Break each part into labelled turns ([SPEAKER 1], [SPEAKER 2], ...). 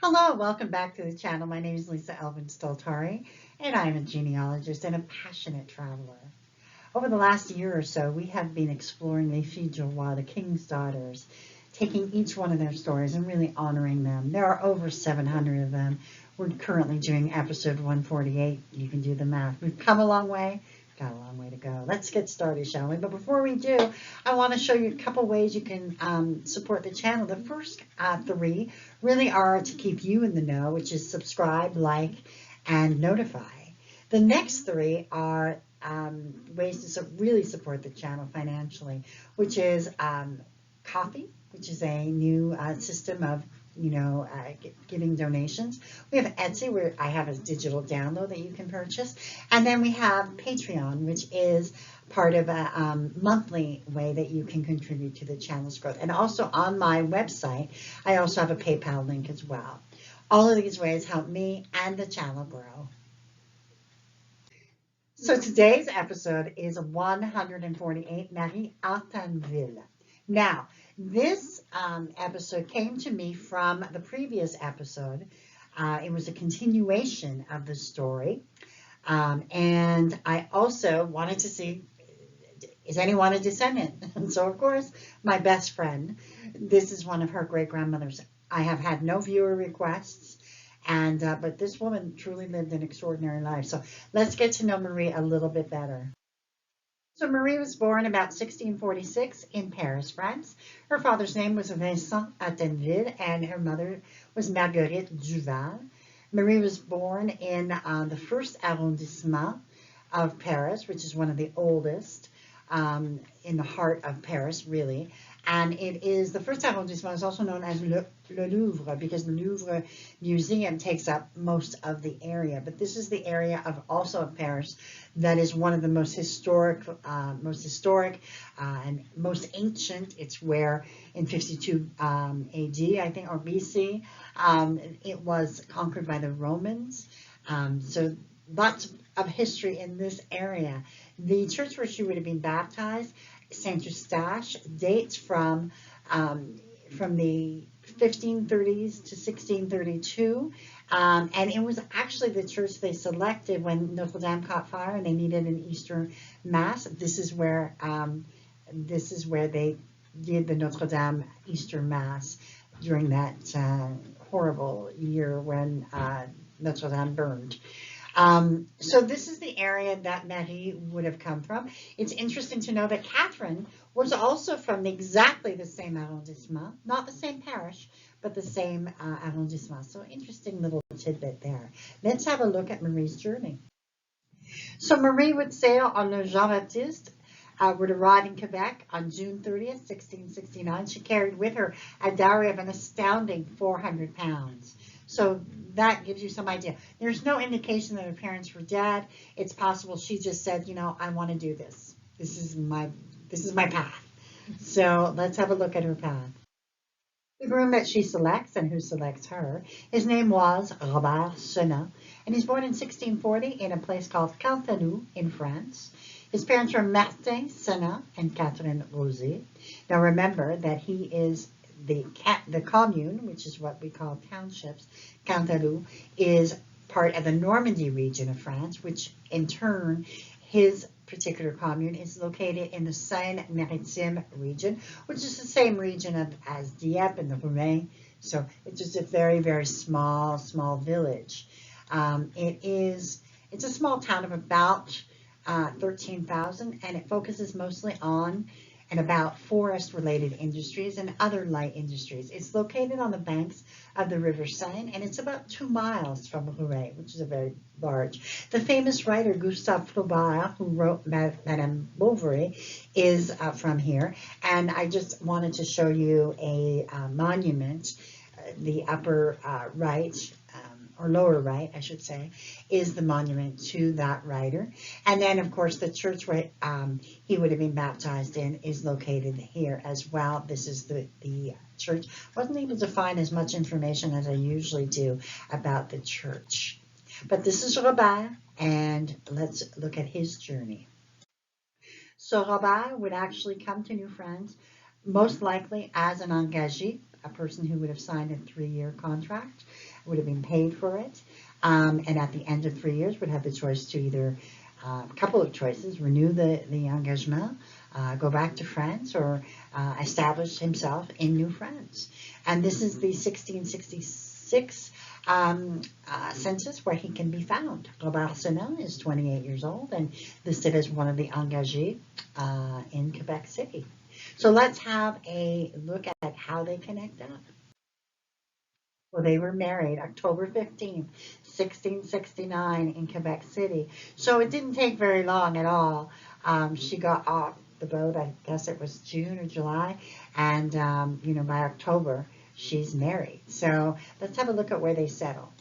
[SPEAKER 1] Hello, welcome back to the channel. My name is Lisa Elvin Stoltari, and I am a genealogist and a passionate traveler. Over the last year or so, we have been exploring Les Filles du Roi, the King's Daughters, taking each one of their stories and really honoring them. There are over 700 of them. We're currently doing episode 148. You can do the math. We've come a long way. Got a long way to go. Let's get started, shall we? But before we do, I want to show you a couple ways you can support the channel. The first three really are to keep you in the know, which is subscribe, like, and notify. The next three are ways to really support the channel financially, which is Coffee, which is a new system of giving donations. We have Etsy, where I have a digital download that you can purchase. And then we have Patreon, which is part of a monthly way that you can contribute to the channel's growth. And also on my website, I also have a PayPal link as well. All of these ways help me and the channel grow. So today's episode is 148, Marie Hatanville. Now, this episode came to me from the previous episode. It was a continuation of the story. And I also wanted to see, is anyone a descendant? And so, of course, my best friend, this is one of her great-grandmothers. I have had no viewer requests. But this woman truly lived an extraordinary life. So let's get to know Marie a little bit better. So Marie was born about 1646 in Paris, France. Her father's name was Vincent Hatanville, and her mother was Marguerite Duval. Marie was born in the first arrondissement of Paris, which is one of the oldest in the heart of Paris, really. And it is, the first arrondissement is also known as Le Louvre, because the Louvre Museum takes up most of the area. But this is the area of Paris that is one of the most historic and most ancient. It's where in 52 AD, I think, or BC, it was conquered by the Romans. So lots of history in this area. The church where she would have been baptized, Saint Eustache, dates from the 1530s to 1632, and it was actually the church they selected when Notre Dame caught fire and they needed an Easter Mass. This is where they did the Notre Dame Easter Mass during that horrible year when Notre Dame burned. So this is the area that Marie would have come from. It's interesting to know that Catherine was also from exactly the same arrondissement, not the same parish, but the same arrondissement. So interesting little tidbit there. Let's have a look at Marie's journey. So Marie would sail on Le Jean-Baptiste, would arrive in Quebec on June 30th, 1669. She carried with her a dowry of an astounding 400 pounds. So that gives you some idea. There's no indication that her parents were dead. It's possible she just said, I want to do this. This is my path. So let's have a look at her path. The groom that she selects and who selects her, his name was Robert Senat, and he's born in 1640 in a place called Cantalou in France. His parents were Martin Senat and Catherine Rosé. Now remember that he is the commune, which is what we call townships. Cantalou is part of the Normandy region of France, which in turn, his particular commune is located in the Seine-Maritime region, which is the same region as Dieppe and the Rouen. So it's just a very, very small village. It's a small town of about 13,000, and it focuses mostly on and about forest-related industries and other light industries. It's located on the banks of the River Seine, and it's about 2 miles from Rouen, which is a very large. The famous writer Gustave Flaubert, who wrote Madame Bovary, is from here. And I just wanted to show you a monument, the upper right, or lower right, I should say, is the monument to that writer. And then, of course, the church where he would have been baptized in is located here as well. This is the church. Wasn't able to find as much information as I usually do about the church. But this is Robert, and let's look at his journey. So Robert would actually come to New France, most likely as an engagé, a person who would have signed a 3-year contract, would have been paid for it, and at the end of 3 years would have the choice to either, a couple of choices, renew the engagement, go back to France, or establish himself in New France. And this is the 1666 census where he can be found. Robert Sonnel is 28 years old and listed as one of the engagés in Quebec City. So let's have a look at how they connect up. Well, they were married October 15th, 1669 in Quebec City. So it didn't take very long at all. She got off the boat, I guess it was June or July, and by October, she's married. So let's have a look at where they settled.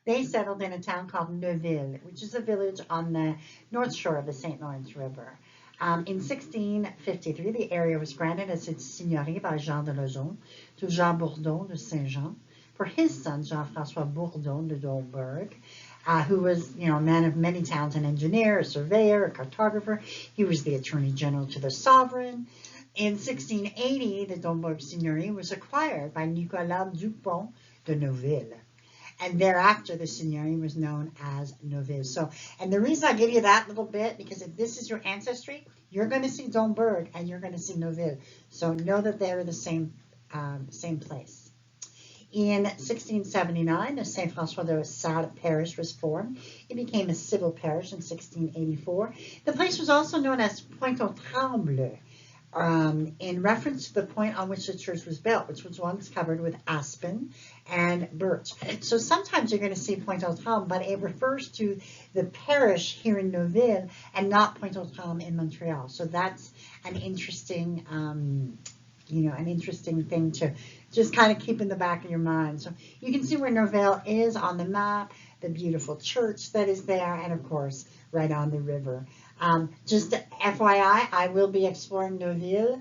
[SPEAKER 1] They settled in a town called Neuville, which is a village on the north shore of the St. Lawrence River. In 1653, the area was granted as its seigneurie by Jean de Lejeune to Jean Bourdon de Saint-Jean for his son, Jean-François Bourdon de Dolberg, who was, a man of many talents, an engineer, a surveyor, a cartographer. He was the attorney general to the sovereign. In 1680, the Dolberg seigneurie was acquired by Nicolas Dupont de Neuville. And thereafter, the seigneurie was known as Neuville. So, and the reason I give you that little bit, because if this is your ancestry, you're going to see Dolberg and you're going to see Neuville. So know that they're the same place. In 1679, the Saint François de Sales parish was formed. It became a civil parish in 1684. The place was also known as Pointe-aux-Trembles, in reference to the point on which the church was built, which was once covered with aspen and birch. So sometimes you're going to see Pointe-aux-Trembles, but it refers to the parish here in Neuville and not Pointe-aux-Trembles in Montreal. So that's an interesting, an interesting thing to just kind of keep in the back of your mind. So you can see where Neuville is on the map, the beautiful church that is there, and of course, right on the river. Just FYI, I will be exploring Neuville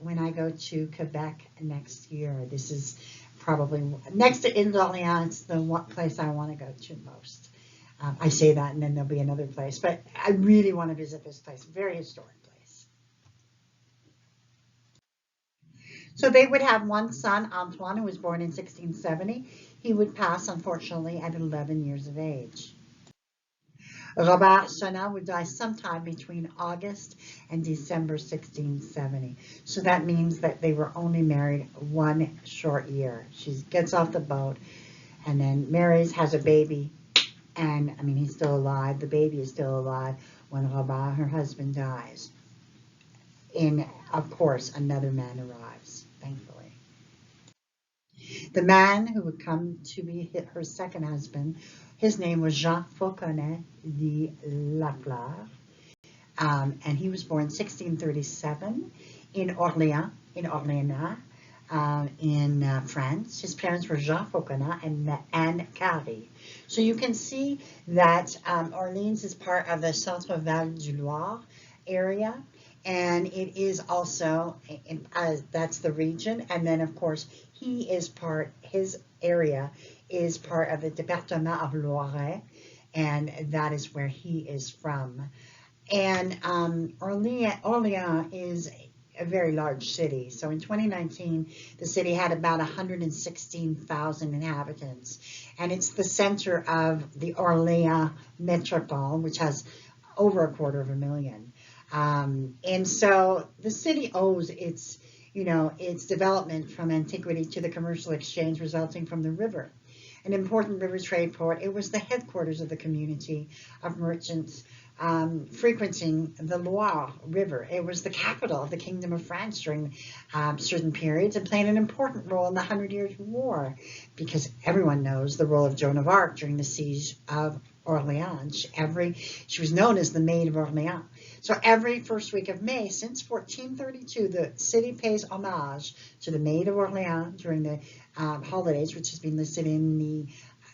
[SPEAKER 1] when I go to Quebec next year. This is probably next to Ile d'Orléans. It's the one place I want to go to most. I say that, and then there'll be another place, but I really want to visit this place. Very historic place. So they would have one son, Antoine, who was born in 1670. He would pass, unfortunately, at 11 years of age. Robert Sonnel would die sometime between August and December 1670. So that means that they were only married 1 short year. She gets off the boat and then marries, has a baby, and he's still alive. The baby is still alive when Robert, her husband, dies. And of course, another man arrives, thankfully. The man who would come to be her second husband, his name was Jean Fauconnet de Lafleur, and he was born in 1637 in Orléans, in France. His parents were Jean Fauconnet and Anne Carré. So you can see that Orleans is part of the Centre Val du Loire area, and it is also, that's the region, and then of course his area is part of the Département of Loire, and that is where he is from. And Orléans is a very large city. So in 2019, the city had about 116,000 inhabitants, and it's the center of the Orléans Metropole, which has over 250,000. And so the city owes its development from antiquity to the commercial exchange resulting from the river. An important river trade port, it was the headquarters of the community of merchants frequenting the Loire River. It was the capital of the Kingdom of France during certain periods and played an important role in the 100 Years' War, because everyone knows the role of Joan of Arc during the siege of Orleans. She was known as the Maid of Orleans. So every first week of May since 1432, the city pays homage to the Maid of Orleans during the holidays, which has been listed in the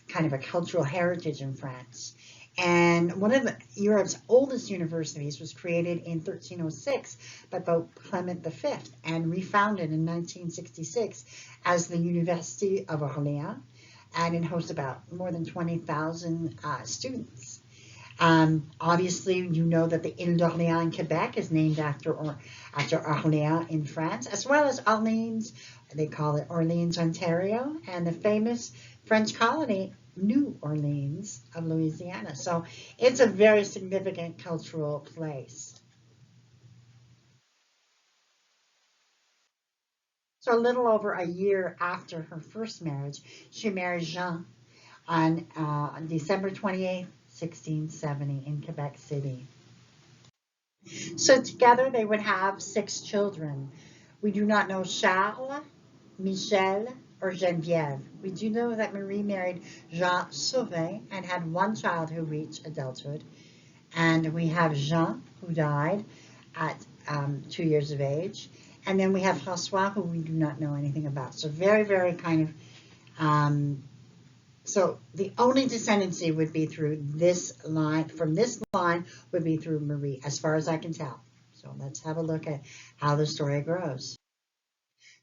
[SPEAKER 1] kind of a cultural heritage in France. And one of Europe's oldest universities was created in 1306 by Pope Clement V and refounded in 1966 as the University of Orleans, and it hosts about more than 20,000 students. Obviously, you know that the Ile d'Orléans in Quebec is named after Orléans in France, as well as Orleans. They call it Orleans, Ontario, and the famous French colony, New Orleans of Louisiana. So it's a very significant cultural place. So a little over a year after her first marriage, she married Jean on December 28th, 1670 in Quebec City. So together they would have 6 children. We do not know Charles, Michel, or Geneviève. We do know that Marie married Jean Sauvin and had one child who reached adulthood. And we have Jean, who died at 2 years of age. And then we have François, who we do not know anything about. So very, very kind of, so the only descendancy would be through this line, from this line would be through Marie, as far as I can tell. So let's have a look at how the story grows.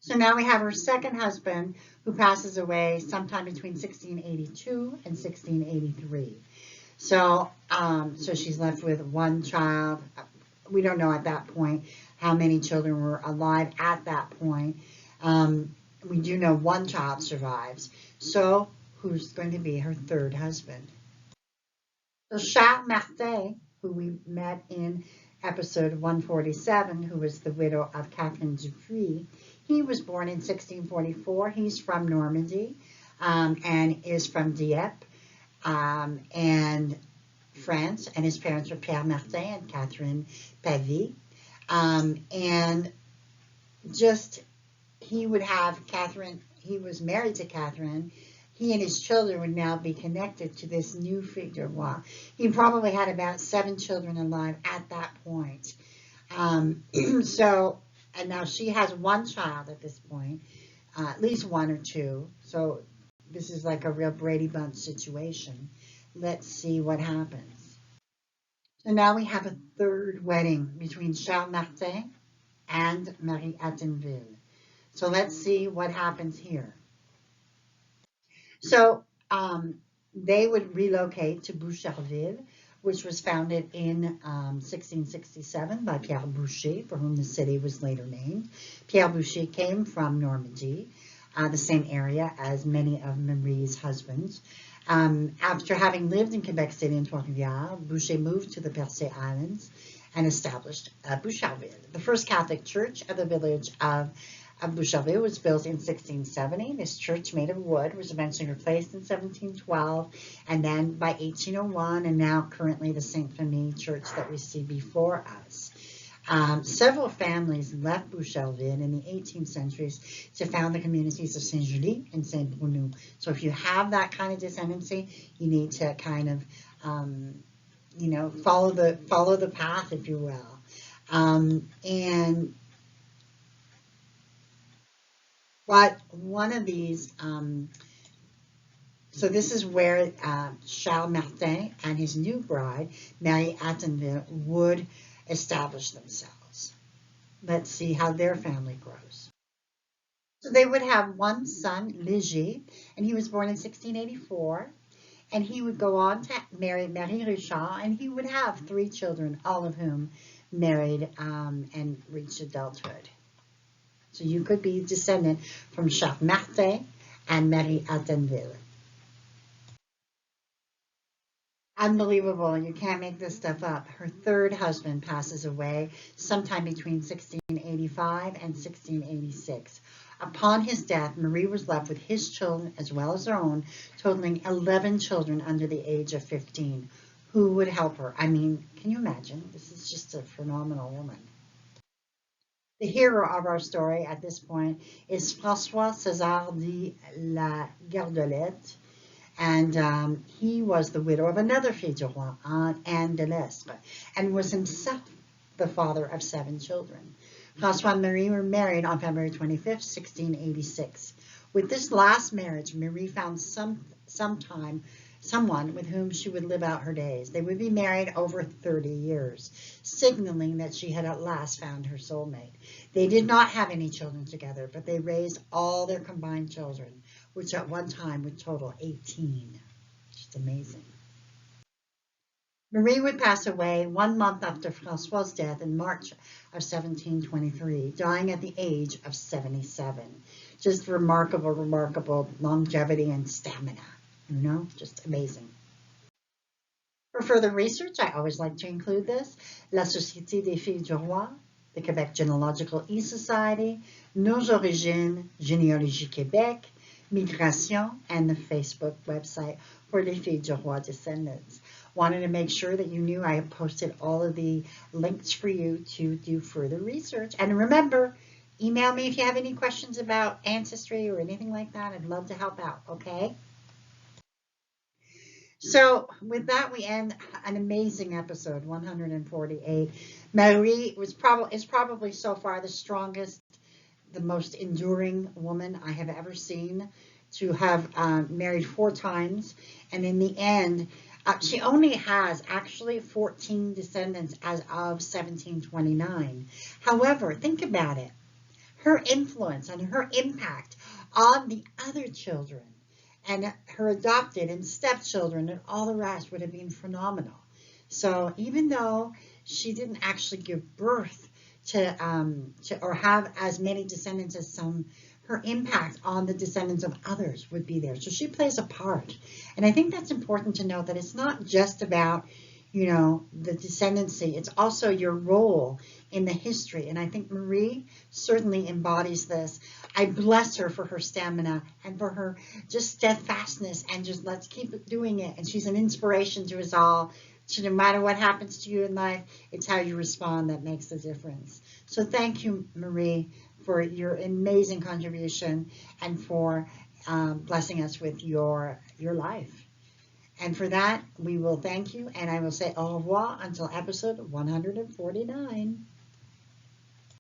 [SPEAKER 1] So now we have her second husband, who passes away sometime between 1682 and 1683. So she's left with one child. We don't know at that point how many children were alive at that point. We do know one child survives. So who's going to be her third husband? So Charles Martin, who we met in episode 147, who was the widow of Catherine Dupuis, he was born in 1644. He's from Normandy and is from Dieppe and France, and his parents were Pierre Martin and Catherine Pavie. And just, he would have Catherine, he was married to Catherine. He and his children would now be connected to this new figure. Wow. He probably had about 7 children alive at that point. So, and now she has one child at this point, at least 1 or 2. So this is like a real Brady Bunch situation. Let's see what happens. So now we have a third wedding between Charles Martin and Marie Hatanville. So let's see what happens here. So they would relocate to Boucherville, which was founded in 1667 by Pierre Boucher, for whom the city was later named. Pierre Boucher came from Normandy, the same area as many of Marie's husbands. After having lived in Quebec City and Trois-Rivières, Boucher moved to the Percé Islands and established Boucherville. The first Catholic church of the village of Boucherville was built in 1670. This church, made of wood, was eventually replaced in 1712, and then by 1801, and now currently the Saint Famille church that we see before us. Several families left Boucherville in the 18th centuries to found the communities of Saint-Julie and Saint-Bruno. So if you have that kind of descendancy, you need to kind of, follow the path, if you will. But one of these, so this is where Charles Martin and his new bride, Marie Hatanville, would establish themselves. Let's see how their family grows. So they would have one son, Léger, and he was born in 1684. And he would go on to marry Marie Richard, and he would have 3 children, all of whom married and reached adulthood. So you could be descendant from Charles Martin and Marie Hatanville. Unbelievable. You can't make this stuff up. Her third husband passes away sometime between 1685 and 1686. Upon his death, Marie was left with his children as well as her own, totaling 11 children under the age of 15. Who would help her? I mean, can you imagine? This is just a phenomenal woman. The hero of our story at this point is François César de la Gardelette, and he was the widow of another fille du roi, Anne de Lestre, and was himself the father of 7 children. François and Marie were married on February 25th, 1686. With this last marriage, Marie found someone with whom she would live out her days. They would be married over 30 years, signaling that she had at last found her soulmate. They did not have any children together, but they raised all their combined children, which at one time would total 18. Just amazing. Marie would pass away 1 month after Francois's death in March of 1723, dying at the age of 77. Just remarkable, remarkable longevity and stamina, just amazing. For further research, I always like to include this: La Société des Filles du Roi, the Quebec Genealogical E-Society, Nos Origines, Généalogie Québec, Migration, and the Facebook website for Les Filles du Roi descendants. Wanted to make sure that you knew I have posted all of the links for you to do further research. And remember, email me if you have any questions about ancestry or anything like that. I'd love to help out, okay? So with that, we end an amazing episode, 148. Marie is probably so far the strongest, the most enduring woman I have ever seen, to have married 4 times. And in the end, she only has actually 14 descendants as of 1729. However, think about it. Her influence and her impact on the other children and her adopted and stepchildren and all the rest would have been phenomenal. So even though she didn't actually give birth to or have as many descendants as some, her impact on the descendants of others would be there. So she plays a part. And I think that's important to note, that it's not just about, the descendancy. It's also your role in the history. And I think Marie certainly embodies this. I bless her for her stamina and for her just steadfastness and just let's keep doing it. And she's an inspiration to us all. So no matter what happens to you in life, it's how you respond that makes the difference. So thank you, Marie, for your amazing contribution and for blessing us with your life. And for that, we will thank you, and I will say au revoir until episode 149.